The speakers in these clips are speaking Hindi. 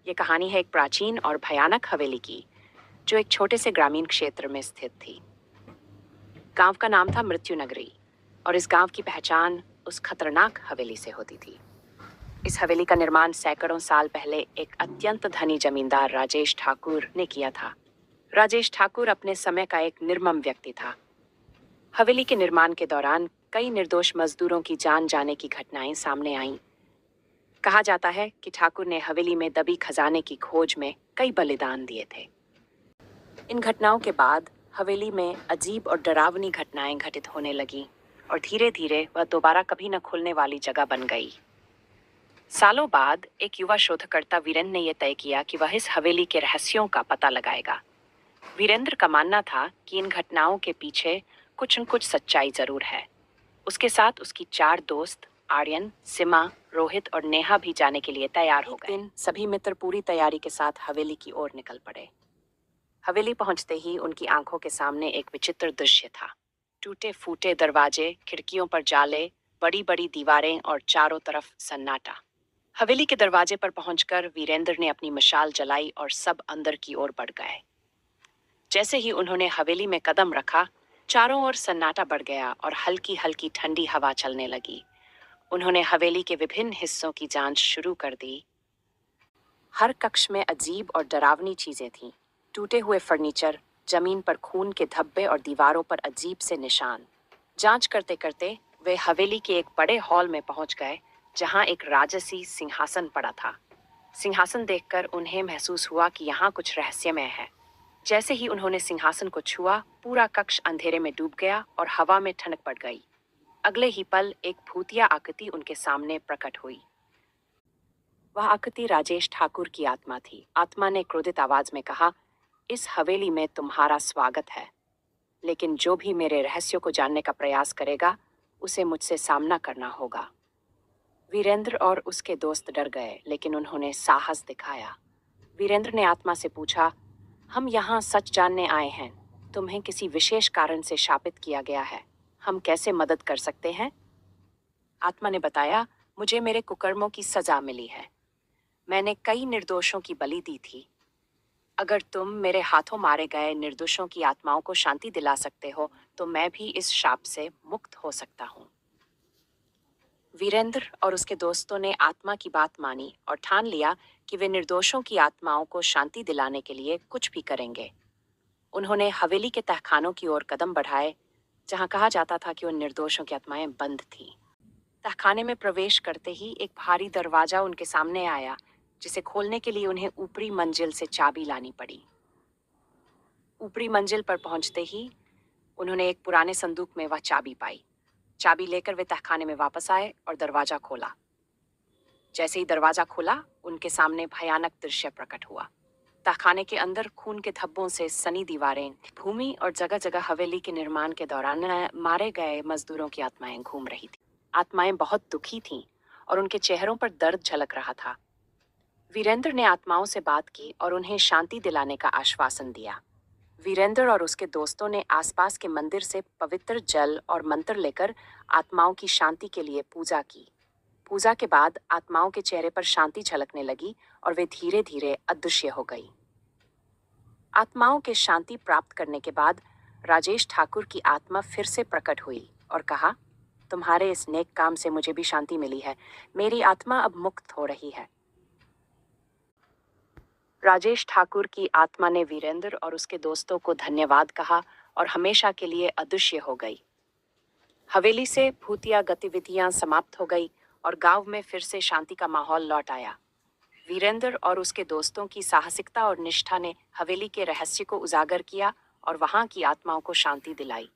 ये कहानी है एक प्राचीन और भयानक हवेली की, जो एक छोटे से ग्रामीण क्षेत्र में स्थित थी। गांव का नाम था मृत्यु नगरी, और इस गांव की पहचान उस खतरनाक हवेली से होती थी। इस हवेली का निर्माण सैकड़ों साल पहले एक अत्यंत धनी जमींदार राजेश ठाकुर ने किया था। राजेश ठाकुर अपने समय का एक निर्मम व्यक्ति था। हवेली के निर्माण के दौरान कई निर्दोष मजदूरों की जान जाने की घटनाएं सामने आईं। कहा जाता है कि ठाकुर ने हवेली में दबी खजाने की खोज में कई बलिदान दिए थे। इन घटनाओं के बाद हवेली में अजीब और डरावनी घटनाएं घटित होने लगीं और धीरे धीरे वह दोबारा कभी न खुलने वाली जगह बन गई। सालों बाद एक युवा शोधकर्ता वीरेंद्र ने यह तय किया कि वह इस हवेली के रहस्यों का पता लगाएगा। वीरेंद्र का मानना था कि इन घटनाओं के पीछे कुछ न कुछ सच्चाई जरूर है। उसके साथ उसकी 4 दोस्त आर्यन, सिमा, रोहित और नेहा भी जाने के लिए तैयार हो गए। एक दिन सभी मित्र पूरी तैयारी के साथ हवेली की ओर निकल पड़े। हवेली पहुंचते ही उनकी आंखों के सामने एक विचित्र दृश्य था। टूटे फूटे दरवाजे, खिड़कियों पर जाले, बड़ी बड़ी दीवारें और चारों तरफ सन्नाटा। हवेली के दरवाजे पर पहुंचकर वीरेंद्र ने अपनी मशाल जलाई और सब अंदर की ओर बढ़ गए। जैसे ही उन्होंने हवेली में कदम रखा, चारों ओर सन्नाटा बढ़ गया और हल्की हल्की ठंडी हवा चलने लगी। उन्होंने हवेली के विभिन्न हिस्सों की जांच शुरू कर दी। हर कक्ष में अजीब और डरावनी चीजें थीं। टूटे हुए फर्नीचर, जमीन पर खून के धब्बे और दीवारों पर अजीब से निशान। जांच करते करते वे हवेली के एक बड़े हॉल में पहुंच गए, जहां एक राजसी सिंहासन पड़ा था। सिंहासन देखकर उन्हें महसूस हुआ कि यहाँ कुछ रहस्यमय है। जैसे ही उन्होंने सिंहासन को छुआ, पूरा कक्ष अंधेरे में डूब गया और हवा में ठनक पड़ गई। अगले ही पल एक भूतिया आकृति उनके सामने प्रकट हुई। वह आकृति राजेश ठाकुर की आत्मा थी। आत्मा ने क्रोधित आवाज में कहा, इस हवेली में तुम्हारा स्वागत है, लेकिन जो भी मेरे रहस्यों को जानने का प्रयास करेगा, उसे मुझसे सामना करना होगा। वीरेंद्र और उसके दोस्त डर गए, लेकिन उन्होंने साहस दिखाया। वीरेंद्र ने आत्मा से पूछा, हम यहाँ सच जानने आए हैं। तुम्हें किसी विशेष कारण से शापित किया गया है। हम कैसे मदद कर सकते हैं? आत्मा ने बताया, मुझे मेरे कुकर्मों की सजा मिली है। मैंने कई निर्दोषों की बलि दी थी। अगर तुम मेरे हाथों मारे गए निर्दोषों की आत्माओं को शांति दिला सकते हो, तो मैं भी इस शाप से मुक्त हो सकता हूँ। वीरेंद्र और उसके दोस्तों ने आत्मा की बात मानी और ठान लिया कि वे निर्दोषों की आत्माओं को शांति दिलाने के लिए कुछ भी करेंगे। उन्होंने हवेली के तहखानों की ओर कदम बढ़ाए, जहां कहा जाता था कि उन निर्दोषों की आत्माएं बंद थीं। तहखाने में प्रवेश करते ही एक भारी दरवाजा उनके सामने आया, जिसे खोलने के लिए उन्हें ऊपरी मंजिल से चाबी लानी पड़ी। ऊपरी मंजिल पर पहुंचते ही उन्होंने एक पुराने संदूक में वह चाबी पाई। चाबी लेकर वे तहखाने में वापस आए और दरवाजा खोला। जैसे ही दरवाजा खुला, उनके सामने भयानक दृश्य प्रकट हुआ। तहखाने के अंदर खून के धब्बों से सनी दीवारें, भूमि और जगह जगह हवेली के निर्माण के दौरान मारे गए मजदूरों की आत्माएं घूम रही थी। आत्माएं बहुत दुखी थीं और उनके चेहरों पर दर्द झलक रहा था। वीरेंद्र ने आत्माओं से बात की और उन्हें शांति दिलाने का आश्वासन दिया। वीरेंद्र और उसके दोस्तों ने आसपास के मंदिर से पवित्र जल और मंत्र लेकर आत्माओं की शांति के लिए पूजा की। पूजा के बाद आत्माओं के चेहरे पर शांति झलकने लगी और वे धीरे धीरे अदृश्य हो गई। आत्माओं के शांति प्राप्त करने के बाद राजेश ठाकुर की आत्मा फिर से प्रकट हुई और कहा, तुम्हारे इस नेक काम से मुझे भी शांति मिली है। मेरी आत्मा अब मुक्त हो रही है। राजेश ठाकुर की आत्मा ने वीरेंद्र और उसके दोस्तों को धन्यवाद कहा और हमेशा के लिए अदृश्य हो गई। हवेली से भूतिया गतिविधियां समाप्त हो गई और गांव में फिर से शांति का माहौल लौट आया। वीरेंद्र और उसके दोस्तों की साहसिकता और निष्ठा ने हवेली के रहस्य को उजागर किया और वहां की आत्माओं को शांति दिलाई।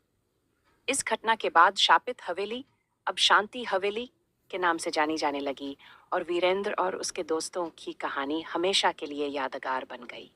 इस घटना के बाद शापित हवेली अब शांति हवेली के नाम से जानी जाने लगी और वीरेंद्र और उसके दोस्तों की कहानी हमेशा के लिए यादगार बन गई।